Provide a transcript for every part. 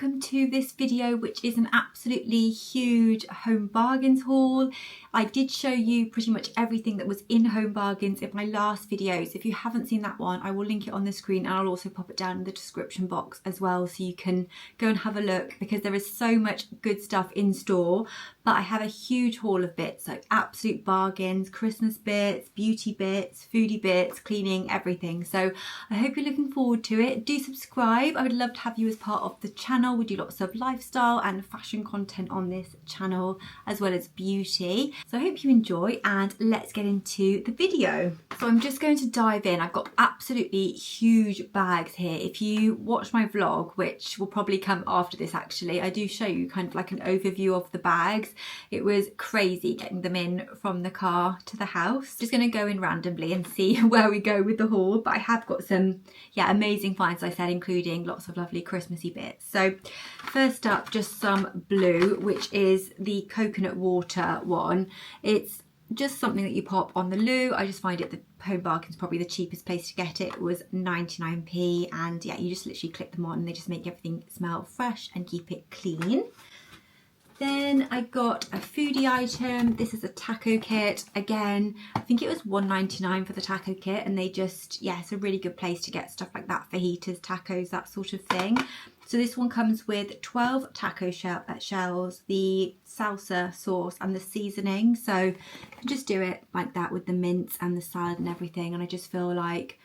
welcome to this video, which is an absolutely huge Home Bargains haul. I did show you pretty much everything that was in Home Bargains in my last video, so if you haven't seen that one, I will link it on the screen and I'll also pop it down in the description box as well, so you can go and have a look, because there is so much good stuff in store. But I have a huge haul of bits, like absolute bargains, Christmas bits, beauty bits, foodie bits, cleaning, everything. So I hope you're looking forward to it. Do subscribe. I would love to have you as part of the channel. We do lots of lifestyle and fashion content on this channel, as well as beauty. So I hope you enjoy, and let's get into the video. So I'm just going to dive in. I've got absolutely huge bags here. If you watch my vlog, which will probably come after this actually, I do show you kind of like an overview of the bags. It was crazy getting them in from the car to the house. Just going to go in randomly and see where we go with the haul, but I have got some amazing finds, as I said, including lots of lovely Christmassy bits. So first up, just some blue, which is the coconut water one. It's just something that you pop on the loo. I just find it the Home Bargains probably the cheapest place to get it. It was 99p, and yeah, you just literally click them on and they just make everything smell fresh and keep it clean. Then I got a foodie item. This is a taco kit. Again, I think it was $1.99 for the taco kit, and they just, it's a really good place to get stuff like that, fajitas, tacos, that sort of thing. So this one comes with 12 taco shells, the salsa sauce and the seasoning. So you can just do it like that with the mince and the salad and everything. And I just feel like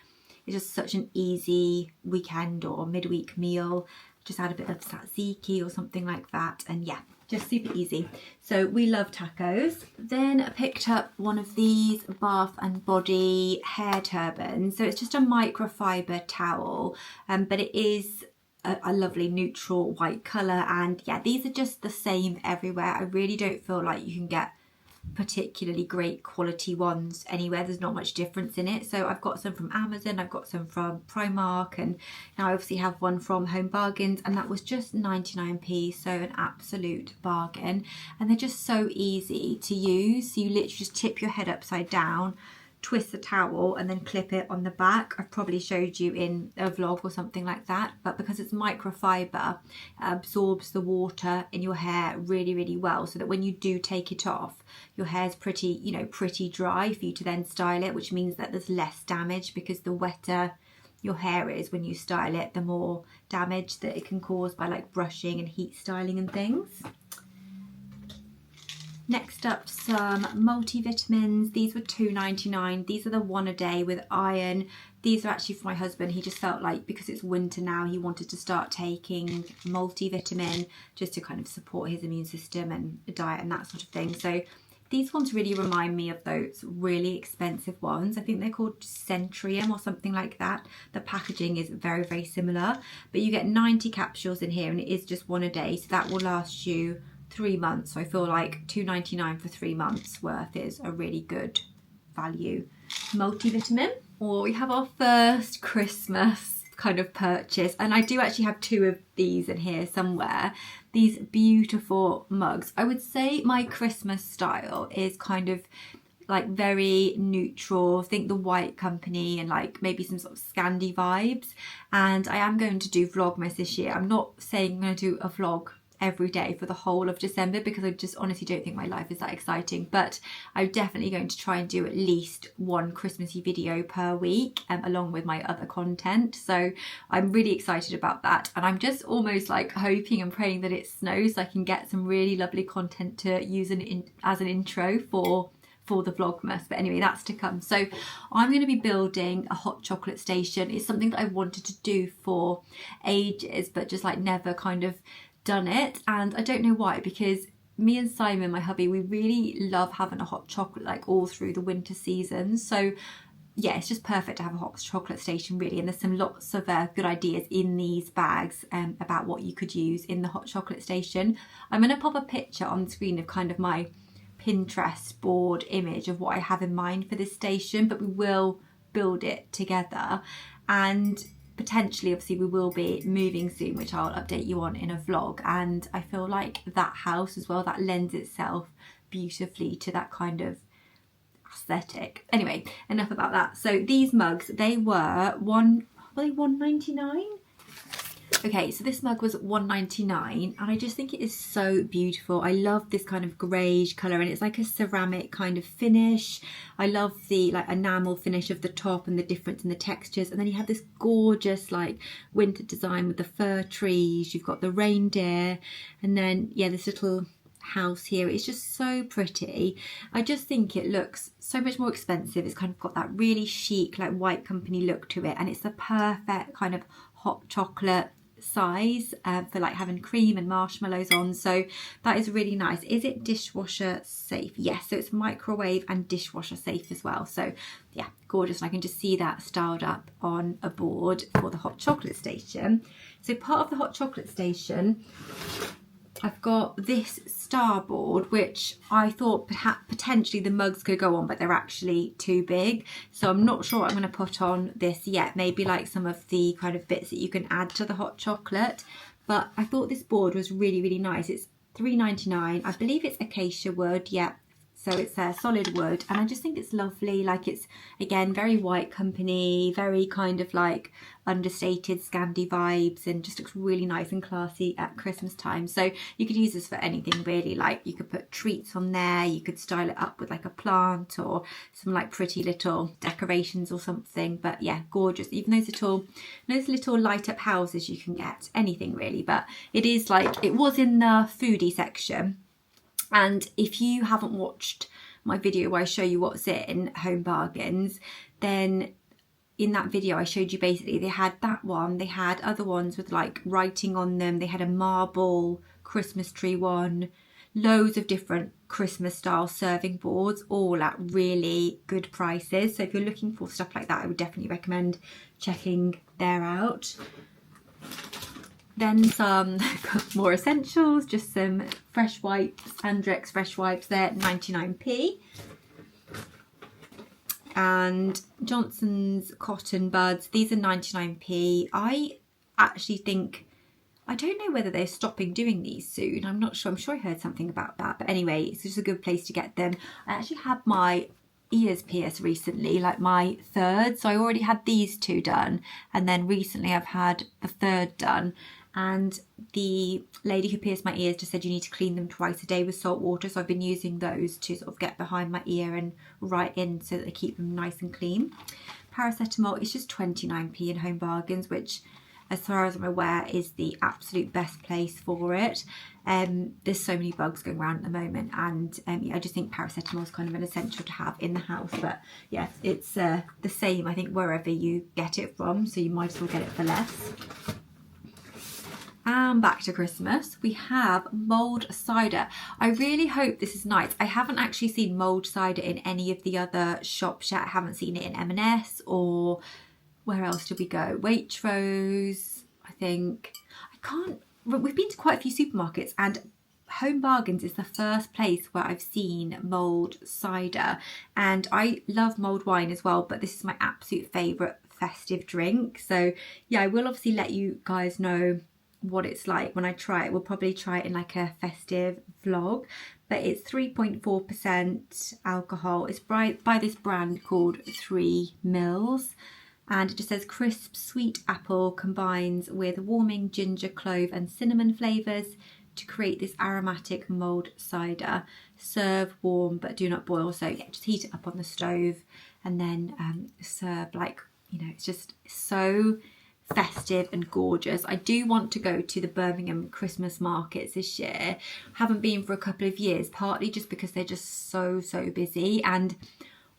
it's just such an easy weekend or midweek meal. Just add a bit of tzatziki or something like that, and yeah, just super easy. So we love tacos. Then I picked up one of these Bath and Body hair turbans. So it's just a microfiber towel, but it is a lovely neutral white colour, and yeah, these are just the same everywhere. I really don't feel like you can get particularly great quality ones anywhere. There's not much difference in it. So I've got some from Amazon, I've got some from Primark, and now I obviously have one from Home Bargains, and that was just 99p, so an absolute bargain. And they're just so easy to use. So you literally just tip your head upside down, twist the towel, and then clip it on the back. I've probably showed you in a vlog or something like that, but because it's microfiber, it absorbs the water in your hair really, really well, so that when you do take it off, your hair's pretty, pretty dry for you to then style it, which means that there's less damage, because the wetter your hair is when you style it, the more damage that it can cause by like brushing and heat styling and things. Next up, some multivitamins. These were $2.99. These are the one a day with iron. These are actually for my husband. He just felt like, because it's winter now, he wanted to start taking multivitamin just to kind of support his immune system and diet and that sort of thing. So these ones really remind me of those really expensive ones. I think they're called Centrium or something like that. The packaging is very, very similar, but you get 90 capsules in here, and it is just one a day. So that will last you 3 months. So I feel like $2.99 for 3 months worth is a really good value multivitamin. Or we have our first Christmas kind of purchase, and I do actually have 2 of these in here somewhere. These beautiful mugs. I would say my Christmas style is kind of like very neutral. Think the White Company and like maybe some sort of Scandi vibes. And I am going to do Vlogmas this year. I'm not saying I'm going to do a vlog every day for the whole of December, because I just honestly don't think my life is that exciting, but I'm definitely going to try and do at least one Christmassy video per week, along with my other content. So I'm really excited about that, and I'm just almost like hoping and praying that it snows so I can get some really lovely content to use as an intro for the Vlogmas. But anyway, that's to come. So I'm going to be building a hot chocolate station. It's something that I wanted to do for ages, but just like never kind of done it. And I don't know why, because me and Simon, my hubby, we really love having a hot chocolate like all through the winter season. So yeah, it's just perfect to have a hot chocolate station really. And there's some lots of good ideas in these bags about what you could use in the hot chocolate station. I'm going to pop a picture on the screen of kind of my Pinterest board image of what I have in mind for this station, but we will build it together. And potentially, obviously, we will be moving soon, which I'll update you on in a vlog. And I feel like that house as well, that lends itself beautifully to that kind of aesthetic. Anyway, enough about that. So these mugs, they were $1.99. Okay, so this mug was £1.99 and I just think it is so beautiful. I love this kind of greyish colour and it's like a ceramic kind of finish. I love the like enamel finish of the top and the difference in the textures. And then you have this gorgeous like winter design with the fir trees. You've got the reindeer and then, yeah, this little house here. It's just so pretty. I just think it looks so much more expensive. It's kind of got that really chic like white company look to it and it's the perfect kind of hot chocolate size for like having cream and marshmallows on, so that is really nice. Is it dishwasher safe? Yes, so it's microwave and dishwasher safe as well, so yeah, gorgeous. And I can just see that styled up on a board for the hot chocolate station. So part of the hot chocolate station, I've got this star board, which I thought perhaps potentially the mugs could go on, but they're actually too big. So I'm not sure what I'm going to put on this yet. Maybe like some of the kind of bits that you can add to the hot chocolate. But I thought this board was really, really nice. It's £3.99. I believe it's acacia wood. Yeah. So it's a solid wood and I just think it's lovely. Like it's, again, very white company, very kind of like understated Scandi vibes and just looks really nice and classy at Christmas time. So you could use this for anything really. Like you could put treats on there, you could style it up with like a plant or some like pretty little decorations or something. But yeah, gorgeous. Even those little light up houses you can get, anything really. But it is like, it was in the foodie section. And if you haven't watched my video where I show you what's in Home Bargains, then in that video I showed you basically they had that one, they had other ones with like writing on them, they had a marble Christmas tree one, loads of different Christmas style serving boards, all at really good prices. So if you're looking for stuff like that, I would definitely recommend checking there out. Then some more essentials, just some fresh wipes, Andrex fresh wipes, they're 99p. And Johnson's cotton buds, these are 99p. I actually think, I don't know whether they're stopping doing these soon. I'm not sure. I'm sure I heard something about that. But anyway, it's just a good place to get them. I actually had my ears pierced recently, like my third. So I already had these two done. And then recently I've had the third done. And the lady who pierced my ears just said you need to clean them twice a day with salt water. So I've been using those to sort of get behind my ear and right in so that they keep them nice and clean. Paracetamol is just 29p in Home Bargains, which as far as I'm aware is the absolute best place for it. There's so many bugs going around at the moment and yeah, I just think paracetamol is kind of an essential to have in the house. But yeah, it's the same I think wherever you get it from, so you might as well get it for less. And back to Christmas, we have mulled cider. I really hope this is nice. I haven't actually seen mulled cider in any of the other shops yet. I haven't seen it in M&S or where else did we go? Waitrose, I think. We've been to quite a few supermarkets and Home Bargains is the first place where I've seen mulled cider. And I love mulled wine as well, but this is my absolute favourite festive drink. So yeah, I will obviously let you guys know what it's like when I try it. We'll probably try it in like a festive vlog, but it's 3.4% alcohol. It's by this brand called 3 Mills and it just says crisp sweet apple combines with warming ginger, clove and cinnamon flavours to create this aromatic mulled cider. Serve warm but do not boil. So yeah, just heat it up on the stove and then serve like, you know, it's just so festive and gorgeous. I do want to go to the Birmingham Christmas markets this year. Haven't been for a couple of years, partly just because they're just so busy and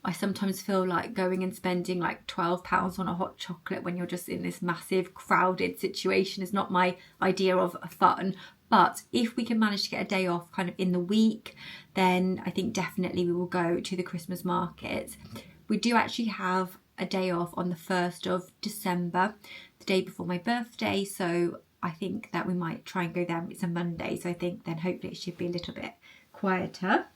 I sometimes feel like going and spending like £12 on a hot chocolate when you're just in this massive crowded situation is not my idea of fun. But if we can manage to get a day off kind of in the week, then I think definitely we will go to the Christmas market. We do actually have a day off on the 1st of December, the day before my birthday, so I think that we might try and go there. It's a Monday, so I think then hopefully it should be a little bit quieter.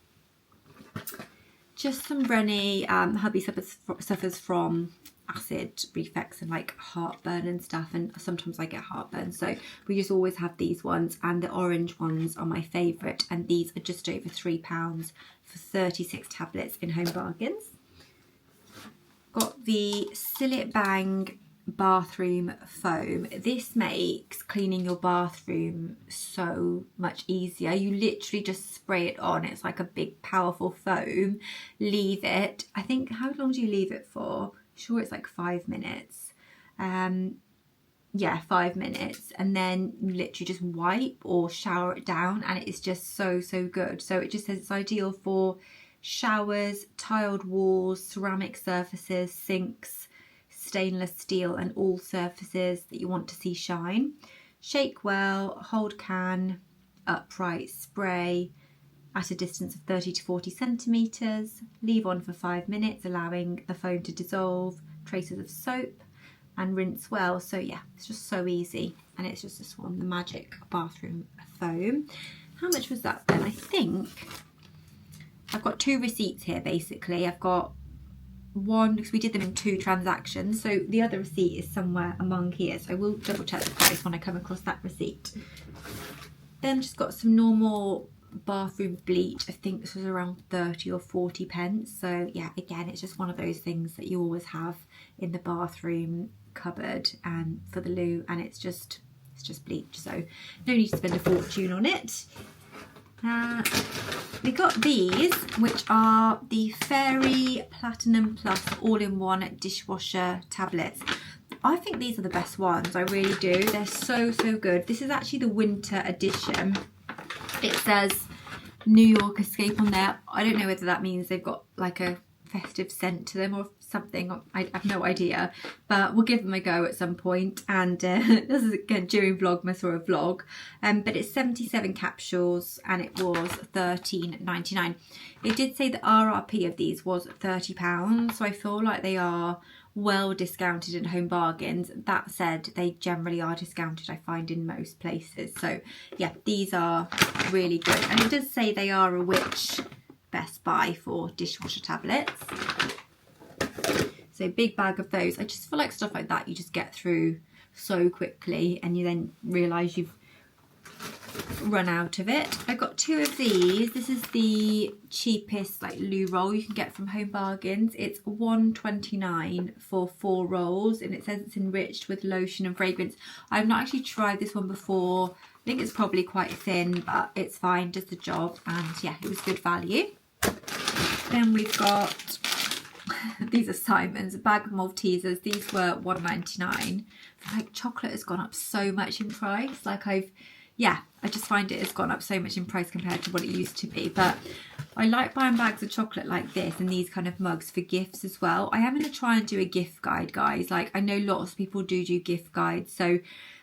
Just some Rennie. Hubby suffers from acid reflux and like heartburn and stuff, and sometimes I get heartburn, so we just always have these ones, and the orange ones are my favourite, and these are just over £3 for 36 tablets in Home Bargains. Got the Sillet Bang bathroom foam. This makes cleaning your bathroom so much easier. You literally just spray it on. It's like a big powerful foam. Leave it, I think, how long do you leave it for? Sure, it's like 5 minutes. Yeah, 5 minutes, and then you literally just wipe or shower it down, and it is just so good. So it just says it's ideal for showers, tiled walls, ceramic surfaces, sinks, stainless steel, and all surfaces that you want to see shine. Shake well, hold can, upright, spray at a distance of 30 to 40 centimeters, leave on for 5 minutes, allowing the foam to dissolve, traces of soap, and rinse well. So yeah, it's just so easy, and it's just this one, the Magic Bathroom Foam. How much was that then? I think I've got 2 receipts here basically. I've got one because we did them in 2 transactions, so the other receipt is somewhere among here, so I will double check the price when I come across that receipt. Then just got some normal bathroom bleach. I think this was around 30 or 40 pence. So yeah, again, it's just one of those things that you always have in the bathroom cupboard and for the loo, and it's just bleach, so no need to spend a fortune on it. We got these, which are the Fairy Platinum Plus all-in-one dishwasher tablets. I think these are the best ones, I really do. They're so good. This is actually the winter edition. It says New York Escape on there. I don't know whether that means they've got like a festive scent to them or something. I have no idea, but we'll give them a go at some point. And this is again during Vlogmas or a vlog. But it's 77 capsules and it was £13.99. It did say the RRP of these was £30, so I feel like they are well discounted in Home Bargains. That said, they generally are discounted, I find, in most places. So yeah, these are really good, and it does say they are a Which Best Buy for dishwasher tablets. So big bag of those. I just feel like stuff like that you just get through so quickly, and you then realise you've run out of it. I got 2 of these. This is the cheapest like loo roll you can get from Home Bargains. It's £1.29 for 4 rolls, and it says it's enriched with lotion and fragrance. I've not actually tried this one before. I think it's probably quite thin, but it's fine, does the job, and yeah, it was good value. Then we've got these are Simon's, a bag of Maltesers. These were £1.99. Like, chocolate has gone up so much in price. Like I just find it has gone up so much in price compared to what it used to be. But I like buying bags of chocolate like this and these kind of mugs for gifts as well. I am going to try and do a gift guide, guys. Like, I know lots of people do gift guides, so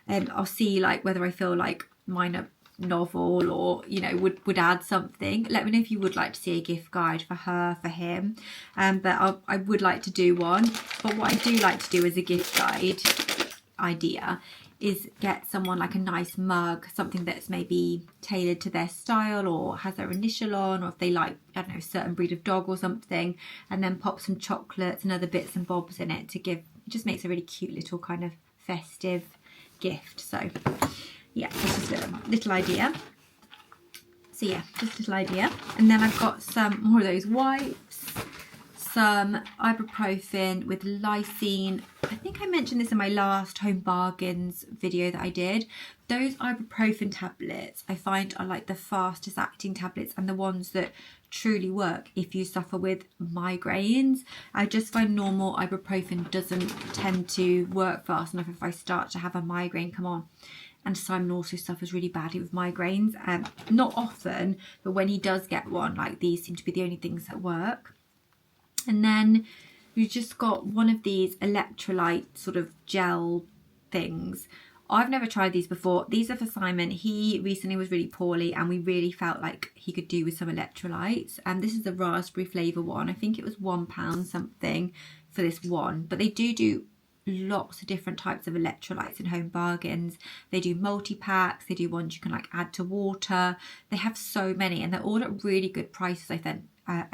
I'll see like whether I feel like mine are novel or, you know, would add something. Let me know if you would like to see a gift guide for her, for him. But I would like to do one. But what I do like to do as a gift guide idea is get someone like a nice mug, something that's maybe tailored to their style or has their initial on, or if they like, I don't know, a certain breed of dog or something, and then pop some chocolates and other bits and bobs in it to give. It just makes a really cute little kind of festive gift. So yeah, this is a little idea. So yeah, just a little idea. And then I've got some more of those wipes, some ibuprofen with lysine. I think I mentioned this in my last Home Bargains video that I did. Those ibuprofen tablets I find are like the fastest acting tablets and the ones that truly work if you suffer with migraines. I just find normal ibuprofen doesn't tend to work fast enough if I start to have a migraine come on. And Simon also suffers really badly with migraines. Not often, but when he does get one, like, these seem to be the only things that work. And then we've just got one of these electrolyte sort of gel things. I've never tried these before. These are for Simon. He recently was really poorly and we really felt like he could do with some electrolytes. And this is the raspberry flavour one. I think it was £1 something for this one. But they do lots of different types of electrolytes in Home Bargains. They do multi-packs, they do ones you can like add to water. They have so many and they're all at really good prices, I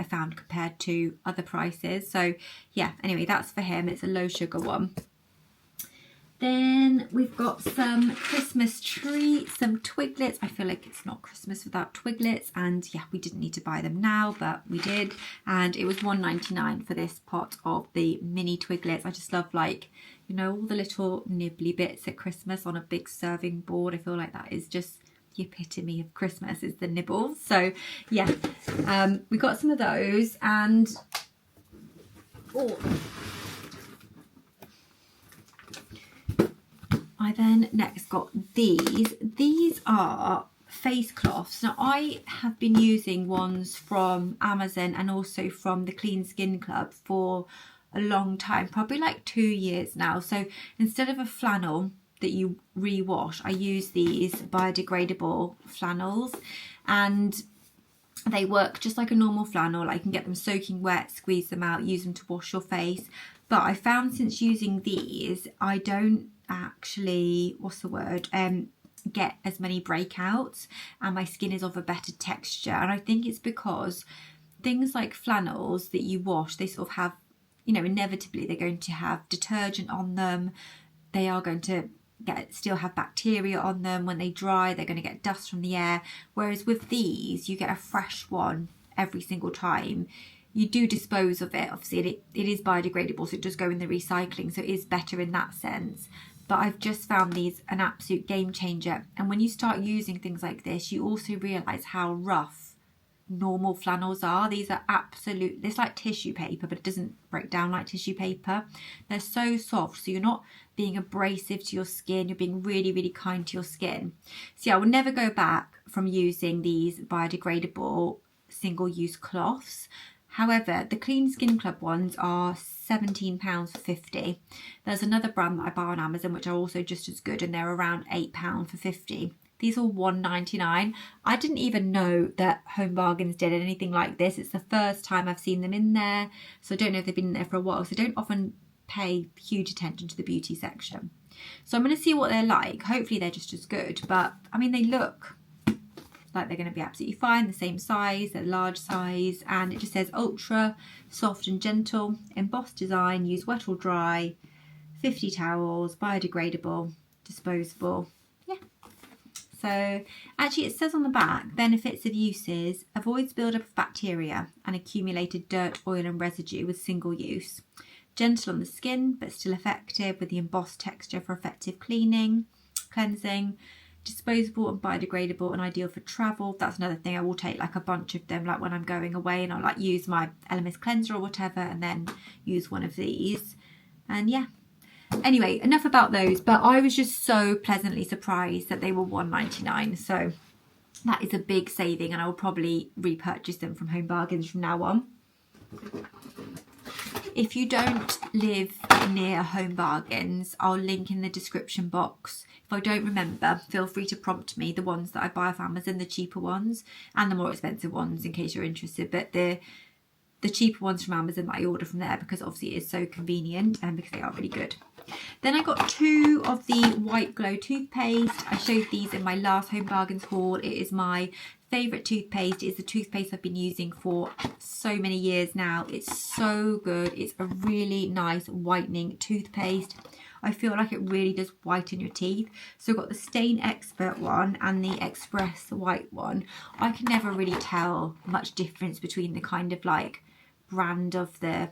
found, compared to other prices. So yeah, anyway, that's for him. It's a low sugar one. Then we've got some Christmas treats, some Twiglets. I feel like it's not Christmas without Twiglets, and yeah, we didn't need to buy them now, but we did, and it was £1.99 for this pot of the mini Twiglets. I just love, like, you know, all the little nibbly bits at Christmas on a big serving board. I feel like that is just the epitome of Christmas, is the nibbles. So yeah, we got some of those, and I then next got these. These are face cloths. Now I have been using ones from Amazon and also from the Clean Skin Club for a long time, probably like 2 years now. So instead of a flannel that you rewash, I use these biodegradable flannels, and they work just like a normal flannel. I can get them soaking wet, squeeze them out, use them to wash your face. But I found since using these, I don't actually, get as many breakouts, and my skin is of a better texture. And I think it's because things like flannels that you wash, they sort of have, you know, inevitably they're going to have detergent on them. They are going to still have bacteria on them. When they dry, they're going to get dust from the air. Whereas with these, you get a fresh one every single time. You do dispose of it. Obviously, it is biodegradable, so it does go in the recycling, so it is better in that sense. But I've just found these an absolute game changer. And when you start using things like this, you also realise how rough normal flannels are. These are it's like tissue paper, but it doesn't break down like tissue paper. They're so soft, so you're not being abrasive to your skin. You're being really, really kind to your skin. So yeah, I would never go back from using these biodegradable single-use cloths. However, the Clean Skin Club ones are £17.50. There's another brand that I buy on Amazon which are also just as good, and they're around £8 for 50. These are £1.99. I didn't even know that Home Bargains did anything like this. It's the first time I've seen them in there, so I don't know if they've been in there for a while. So I don't often pay huge attention to the beauty section. So I'm going to see what they're like. Hopefully they're just as good, but I mean, they look like they're going to be absolutely fine. The same size, they're large size, and it just says ultra soft and gentle, embossed design, use wet or dry, 50 towels, biodegradable, disposable. Yeah. So actually it says on the back, benefits of uses: avoids buildup of bacteria and accumulated dirt, oil and residue with single use. Gentle on the skin, but still effective with the embossed texture for effective cleaning, cleansing. Disposable and biodegradable and ideal for travel. That's another thing. I will take like a bunch of them, like when I'm going away, and I'll like use my LMS cleanser or whatever, and then use one of these. And yeah, anyway, enough about those, but I was just so pleasantly surprised that they were £1.99. So that is a big saving, and I will probably repurchase them from Home Bargains from now on. If you don't live near Home Bargains, I'll link in the description box. If I don't remember, feel free to prompt me the ones that I buy off Amazon, the cheaper ones and the more expensive ones, in case you're interested. But the cheaper ones from Amazon that I order from there, because obviously it is so convenient and because they are really good. Then I got 2 of the White Glow toothpaste. I showed these in my last Home Bargains haul. It is my favourite toothpaste. It's the toothpaste I've been using for so many years now. It's so good. It's a really nice whitening toothpaste. I feel like it really does whiten your teeth. So I've got the Stain Expert one and the Express White one. I can never really tell much difference between the kind of like brand of the,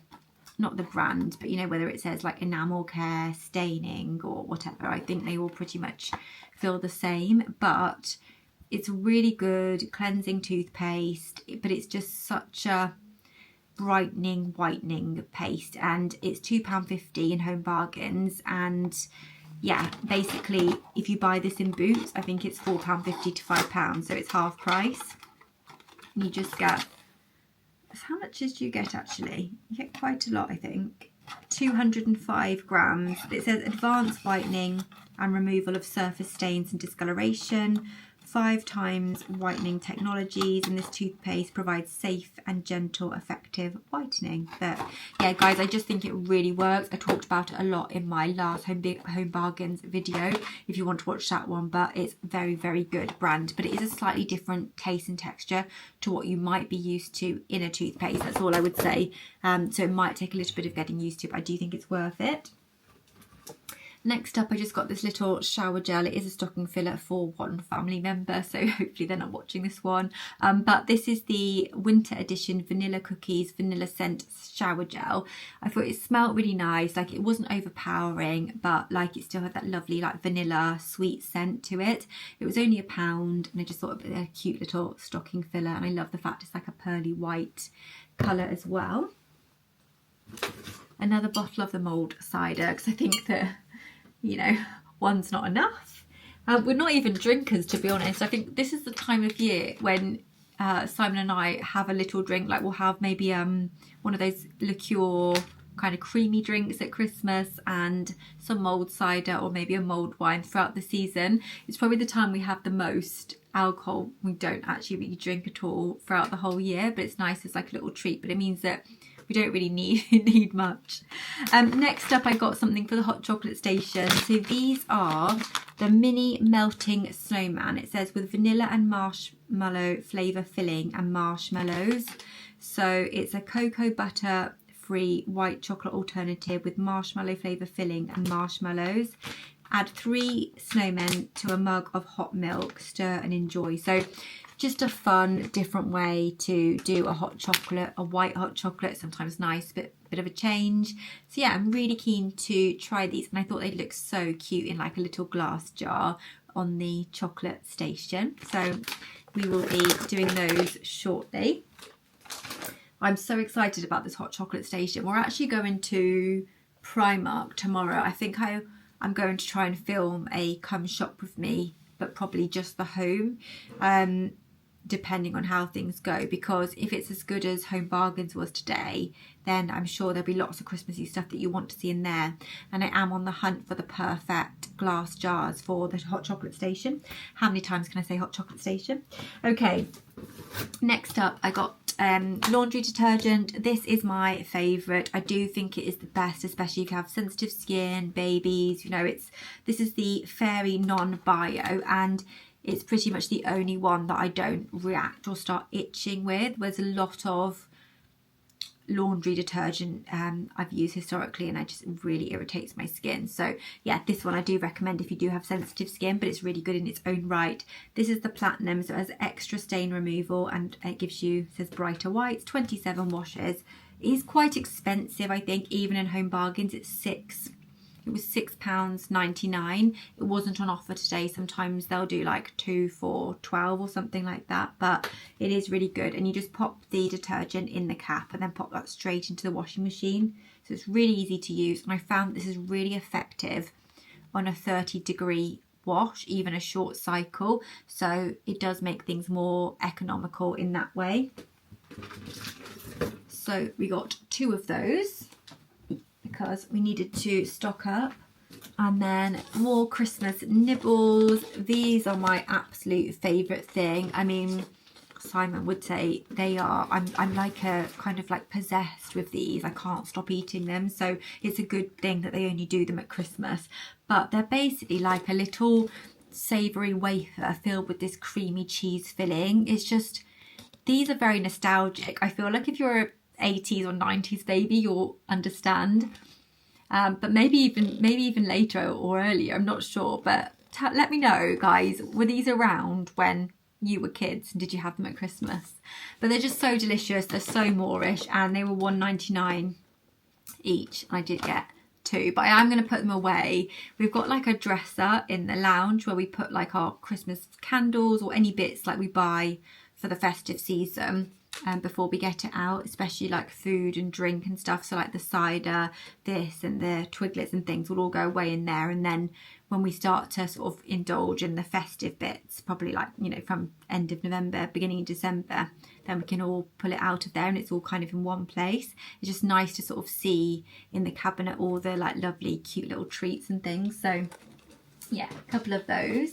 not the brand, but you know, whether it says like enamel care, staining or whatever. I think they all pretty much feel the same, but it's really good cleansing toothpaste, but it's just such a brightening, whitening paste, and it's £2.50 in Home Bargains. And yeah, basically if you buy this in Boots, I think it's £4.50 to £5, so it's half price. And you just get, how much did you get actually? You get quite a lot, I think. 205 grams. It says advanced whitening and removal of surface stains and discoloration, 5 times whitening technologies, and this toothpaste provides safe and gentle, effective whitening. But yeah, guys, I just think it really works. I talked about it a lot in my last Home Bargains video, if you want to watch that one, but it's very, very good brand. But it is a slightly different taste and texture to what you might be used to in a toothpaste. That's all I would say. So it might take a little bit of getting used to, but I do think it's worth it. Next up, I just got this little shower gel. It is a stocking filler for one family member, so hopefully they're not watching this one. But this is the winter edition Vanilla Cookies Vanilla Scent Shower Gel. I thought it smelled really nice. Like, it wasn't overpowering, but like it still had that lovely like vanilla sweet scent to it. It was only £1, and I just thought it was a cute little stocking filler, and I love the fact it's like a pearly white colour as well. Another bottle of the mulled cider, because I think that, you know, one's not enough. We're not even drinkers, to be honest. I think this is the time of year when Simon and I have a little drink. Like, we'll have maybe one of those liqueur kind of creamy drinks at Christmas and some mulled cider or maybe a mulled wine throughout the season. It's probably the time we have the most alcohol. We don't actually really drink at all throughout the whole year, but it's nice as like a little treat. But it means that we don't really need much. Next up, I got something for the hot chocolate station. So these are the mini melting snowman. It says with vanilla and marshmallow flavour filling and marshmallows. So it's a cocoa butter free white chocolate alternative with marshmallow flavour filling and marshmallows. Add 3 snowmen to a mug of hot milk. Stir and enjoy. So just a fun, different way to do a hot chocolate, a white hot chocolate. Sometimes nice, bit of a change. So yeah, I'm really keen to try these, and I thought they'd look so cute in like a little glass jar on the chocolate station. So we will be doing those shortly. I'm so excited about this hot chocolate station. We're actually going to Primark tomorrow. I think I'm going to try and film a come shop with me, but probably just the home, depending on how things go, because if it's as good as Home Bargains was today, then I'm sure there'll be lots of Christmassy stuff that you want to see in there. And I am on the hunt for the perfect glass jars for the hot chocolate station. How many times can I say hot chocolate station? Okay, next up I got laundry detergent. This is my favourite. I do think it is the best, especially if you have sensitive skin, babies, you know. This is the Fairy Non-Bio, and it's pretty much the only one that I don't react or start itching with. There's a lot of laundry detergent I've used historically, and it just really irritates my skin. So yeah, this one I do recommend if you do have sensitive skin, but it's really good in its own right. This is the platinum, so it has extra stain removal, and it gives you, says brighter whites, 27 washes. It is quite expensive, I think. Even in Home Bargains, it was £6.99. It wasn't on offer today. Sometimes they'll do like 2 for £12 or something like that, but it is really good. And you just pop the detergent in the cap and then pop that straight into the washing machine. So it's really easy to use, and I found this is really effective on a 30-degree wash, even a short cycle. So it does make things more economical in that way. So we got 2 of those, because we needed to stock up. And then more Christmas nibbles. These are my absolute favourite thing. I mean, Simon would say they are. I'm like a kind of like possessed with these. I can't stop eating them. So it's a good thing that they only do them at Christmas. But they're basically like a little savoury wafer filled with this creamy cheese filling. It's just, these are very nostalgic. I feel like if you're a 80s or 90s baby, you'll understand, but maybe even later or earlier, I'm not sure. But let me know, guys, were these around when you were kids, and did you have them at Christmas? But they're just so delicious, they're so Moorish, and they were £1.99 each. I did get 2, but I am going to put them away. We've got like a dresser in the lounge where we put like our Christmas candles or any bits like we buy for the festive season before we get it out, especially like food and drink and stuff. So like the cider, this and the twiglets and things will all go away in there. And then when we start to sort of indulge in the festive bits, probably like, you know, from end of November, beginning of December, then we can all pull it out of there and it's all kind of in one place. It's just nice to sort of see in the cabinet all the like lovely cute little treats and things. So yeah, a couple of those.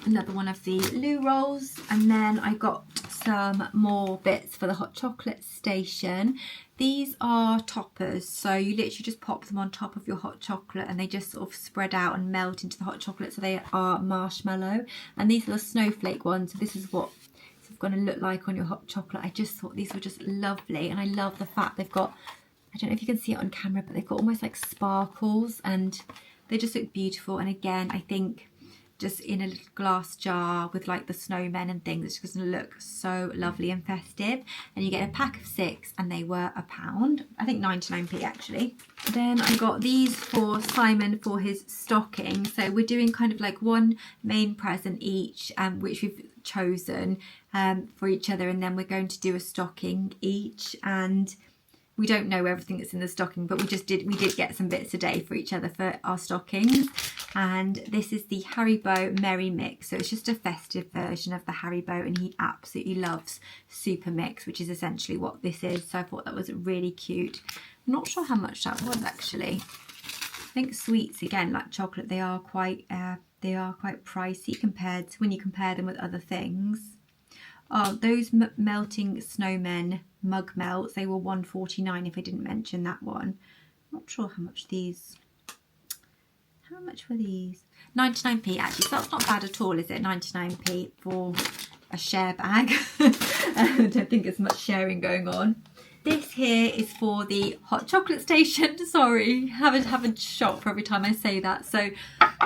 Another one of the loo rolls, and then I got some more bits for the hot chocolate station. These are toppers, so you literally just pop them on top of your hot chocolate and they just sort of spread out and melt into the hot chocolate. So they are marshmallow, and these are the snowflake ones. So this is what it's going to look like on your hot chocolate. I just thought these were just lovely, and I love the fact they've got, I don't know if you can see it on camera, but they've got almost like sparkles, and They just look beautiful. And again, I think just in a little glass jar with like the snowmen and things, it's just going to look so lovely and festive. And you get a pack of 6 and they were £1, I think 99p actually. Then I got these for Simon for his stocking. So we're doing kind of like one main present each, which we've chosen for each other, and then we're going to do a stocking each. And we don't know everything that's in the stocking, but we did get some bits today for each other for our stockings. And this is the Haribo Merry Mix. So it's just a festive version of the Haribo, and he absolutely loves Super Mix, which is essentially what this is. So I thought that was really cute. I'm not sure how much that was actually. I think sweets, again, like chocolate, they are quite pricey compared to when you compare them with other things. Oh, those melting snowmen mug melts, they were £1.49 if I didn't mention that one. Not sure how much these, how much were these? 99p actually, so that's not bad at all, is it? 99p for a share bag. I don't think there's much sharing going on. This here is for the hot chocolate station. Sorry, have a shock for every time I say that. So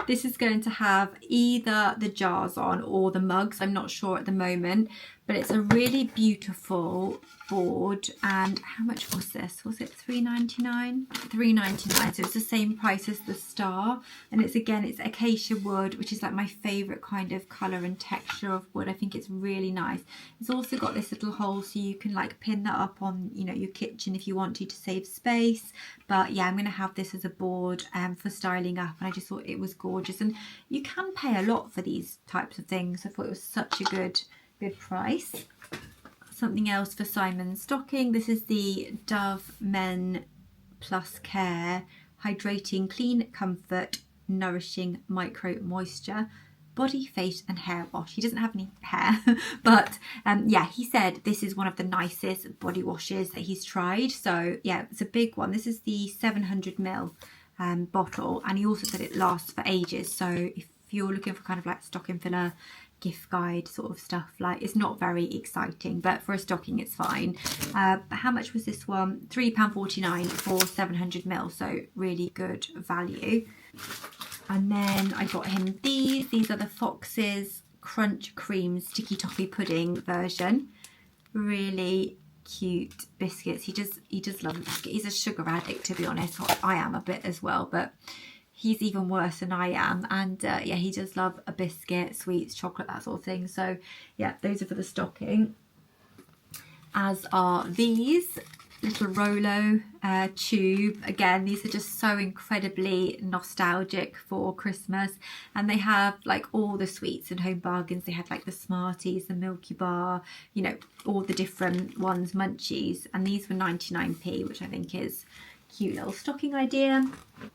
this is going to have either the jars on or the mugs. I'm not sure at the moment, but it's a really beautiful board. And how much was this? Was it £3.99? £3.99. So it's the same price as the star. And it's acacia wood, which is like my favourite kind of colour and texture of wood. I think it's really nice. It's also got this little hole so you can like pin that up on, you know, your kitchen if you want to save space. But yeah, I'm going to have this as a board for styling up, and I just thought it was gorgeous. And you can pay a lot for these types of things. I thought it was such a good price. Something else for Simon's stocking. This is the Dove Men Plus Care Hydrating Clean Comfort Nourishing Micro Moisture Body, Face and Hair Wash. He doesn't have any hair, but yeah, he said this is one of the nicest body washes that he's tried. So yeah, it's a big one. This is the 700ml bottle, and he also said it lasts for ages. So if you're looking for kind of like stocking filler, gift guide sort of stuff, like, it's not very exciting, but for a stocking it's fine. But how much was this one? £3.49 for 700ml, so really good value. And then I got him these are the Fox's Crunch Cream Sticky Toffee Pudding version. Really cute biscuits. He does love biscuits. He's a sugar addict, to be honest. I am a bit as well, but he's even worse than I am. And yeah, he does love a biscuit, sweets, chocolate, that sort of thing. So yeah, those are for the stocking. As are these little Rolo tube. Again, these are just so incredibly nostalgic for Christmas, and they have like all the sweets and home bargains. They have like the Smarties, the Milky Bar, you know, all the different ones, munchies, and these were 99p, which I think is cute little stocking idea.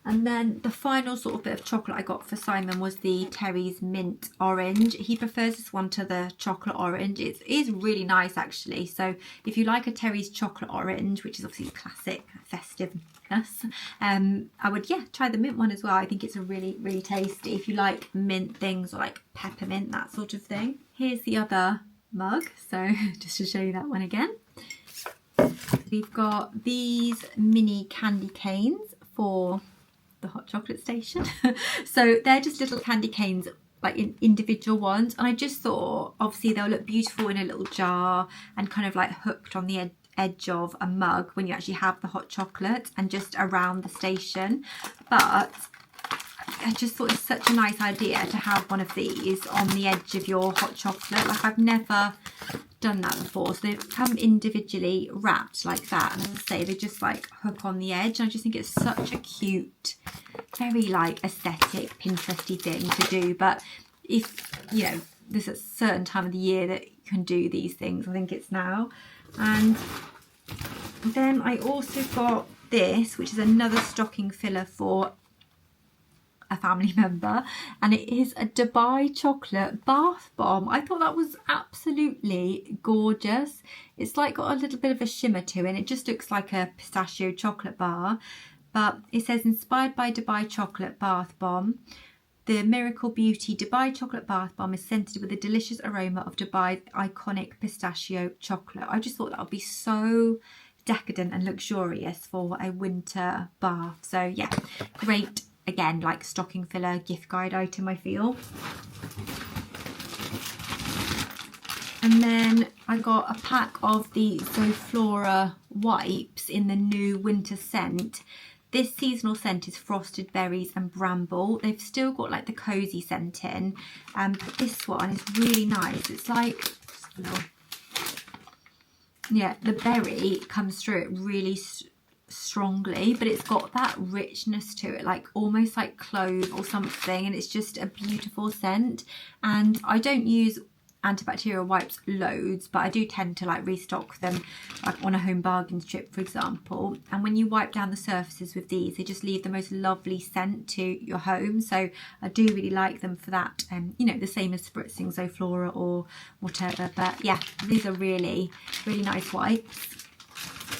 And then the final sort of bit of chocolate I got for Simon was the Terry's Mint Orange. He prefers this one to the chocolate orange. It is really nice actually. So if you like a Terry's chocolate orange, which is obviously classic festiveness, I would try the mint one as well. I think it's a really tasty if you like mint things, or like peppermint, that sort of thing. Here's the other mug, so just to show you that one again. We've got these mini candy canes for the hot chocolate station. So they're just little candy canes, like in individual ones, and I just thought obviously they'll look beautiful in a little jar and kind of like hooked on the edge of a mug when you actually have the hot chocolate and just around the station. But I just thought it's such a nice idea to have one of these on the edge of your hot chocolate. Like, I've never done that before. So they come individually wrapped like that, and as I say, they just like hook on the edge. And I just think it's such a cute, very like aesthetic, Pinteresty thing to do. But if, you know, there's a certain time of the year that you can do these things, I think it's now. And then I also got this, which is another stocking filler for a family member, and it is a Dubai chocolate bath bomb. I thought that was absolutely gorgeous. It's like got a little bit of a shimmer to it, and it just looks like a pistachio chocolate bar, but it says inspired by Dubai chocolate bath bomb. The Miracle Beauty Dubai chocolate bath bomb is scented with a delicious aroma of Dubai's iconic pistachio chocolate. I just thought that would be so decadent and luxurious for a winter bath. So yeah, great again, like stocking filler, gift guide item, I feel. And then I got a pack of the Zoflora wipes in the new winter scent. This seasonal scent is frosted berries and bramble. They've still got like the cozy scent in, but this one is really nice. It's like, yeah, the berry comes through it really strongly, but it's got that richness to it, like almost like clove or something, and it's just a beautiful scent. And I don't use antibacterial wipes loads, but I do tend to like restock them, like on a home bargains trip, for example. And when you wipe down the surfaces with these, they just leave the most lovely scent to your home. So I do really like them for that. You know, the same as spritzing Zoflora or whatever. But yeah, these are really, really nice wipes.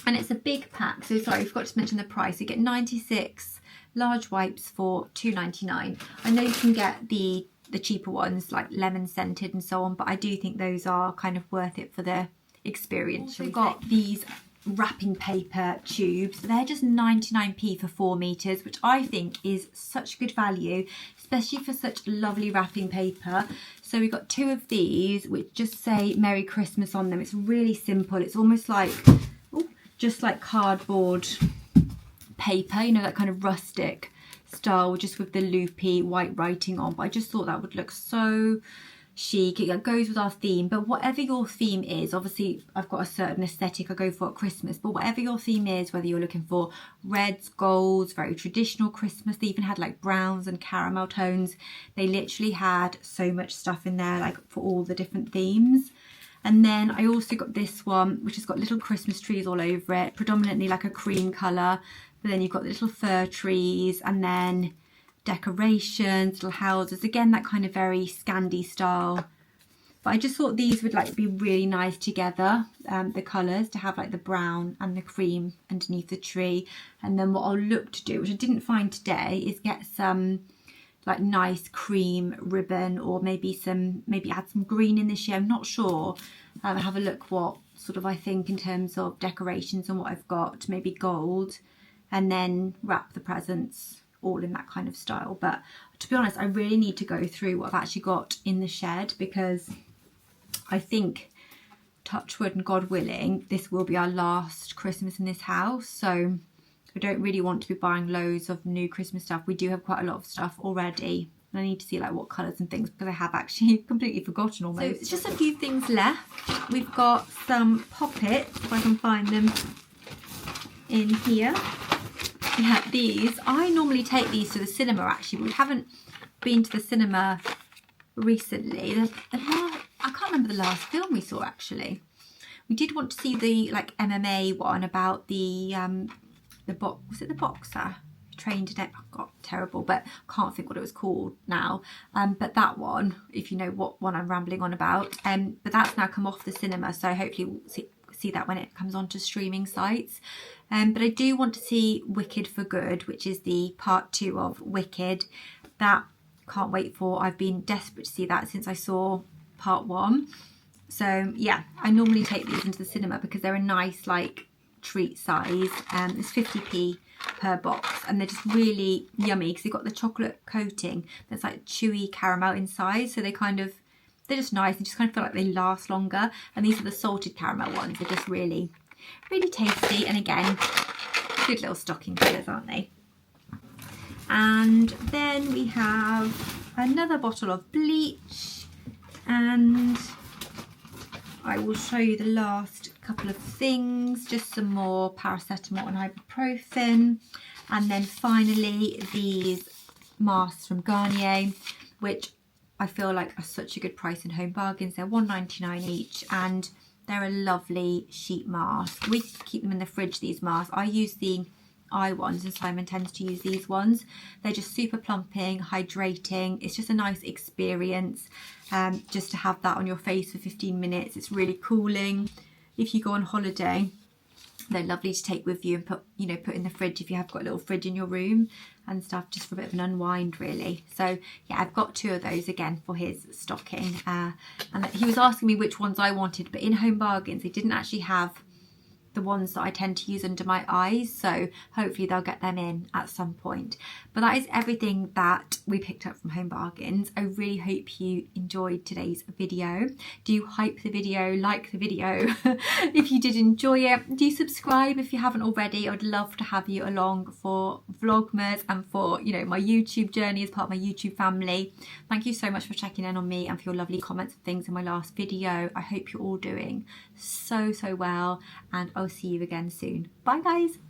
And it's a big pack. So sorry, I forgot to mention the price. You get 96 large wipes for £2.99. I know you can get the cheaper ones like lemon scented and so on, but I do think those are kind of worth it for the experience. We've got these wrapping paper tubes. They're just 99p for 4 meters, which I think is such good value, especially for such lovely wrapping paper. So we've got 2 of these which just say Merry Christmas on them. It's really simple. It's almost like just like cardboard paper, you know, that kind of rustic style, just with the loopy white writing on. But I just thought that would look so chic. It goes with our theme. But whatever your theme is, obviously I've got a certain aesthetic I go for at Christmas, but whatever your theme is, whether you're looking for reds, golds, very traditional Christmas, they even had like browns and caramel tones. They literally had so much stuff in there, like for all the different themes. And then I also got this one, which has got little Christmas trees all over it, predominantly like a cream colour. But then you've got the little fir trees and then decorations, little houses. Again, that kind of very Scandi style. But I just thought these would like be really nice together, the colours, to have like the brown and the cream underneath the tree. And then what I'll look to do, which I didn't find today, is get some like nice cream ribbon, or maybe add some green in this year. I'm not sure. Have a look what sort of I think in terms of decorations and what I've got, maybe gold. And then wrap the presents all in that kind of style. But to be honest, I really need to go through what I've actually got in the shed, because I think, touch wood and God willing, this will be our last Christmas in this house. So I don't really want to be buying loads of new Christmas stuff. We do have quite a lot of stuff already. And I need to see like what colours and things, because I have actually completely forgotten almost. So it's just a few things left. We've got some poppets, if I can find them in here. Yeah, these, I normally take these to the cinema actually, but we haven't been to the cinema recently. I can't remember the last film we saw actually. We did want to see the like MMA one about the was it the boxer who trained in it? Oh God, terrible, but I can't think what it was called now. But that one, if you know what one I'm rambling on about, but that's now come off the cinema, so hopefully we'll see that when it comes onto streaming sites. But I do want to see Wicked for Good, which is the part 2 of Wicked. That can't wait for. I've been desperate to see that since I saw part 1. So yeah, I normally take these into the cinema because they're a nice like treat size. It's 50p per box, and they're just really yummy because they've got the chocolate coating that's like chewy caramel inside, so they're just nice and just kind of feel like they last longer. And these are the salted caramel ones. They're just really, really tasty, and again, good little stocking fillers, aren't they? And then we have another bottle of bleach, and I will show you the last couple of things. Just some more paracetamol and ibuprofen, and then finally these masks from Garnier, which I feel like are such a good price in home bargains. They're £1.99 each, and they're a lovely sheet mask. We keep them in the fridge, these masks. I use the eye ones and Simon tends to use these ones. They're just super plumping, hydrating. It's just a nice experience just to have that on your face for 15 minutes. It's really cooling. If you go on holiday, they're lovely to take with you and put in the fridge if you have got a little fridge in your room and stuff, just for a bit of an unwind really. So yeah, I've got 2 of those again for his stocking, and he was asking me which ones I wanted, but in home bargains they didn't actually have the ones that I tend to use under my eyes, so hopefully they'll get them in at some point. But that is everything that we picked up from Home Bargains. I really hope you enjoyed today's video. Do hype the video, like the video if you did enjoy it. Do subscribe if you haven't already. I would love to have you along for Vlogmas and for, you know, my YouTube journey as part of my YouTube family. Thank you so much for checking in on me and for your lovely comments and things in my last video. I hope you're all doing so well, and I'll see you again soon. Bye guys.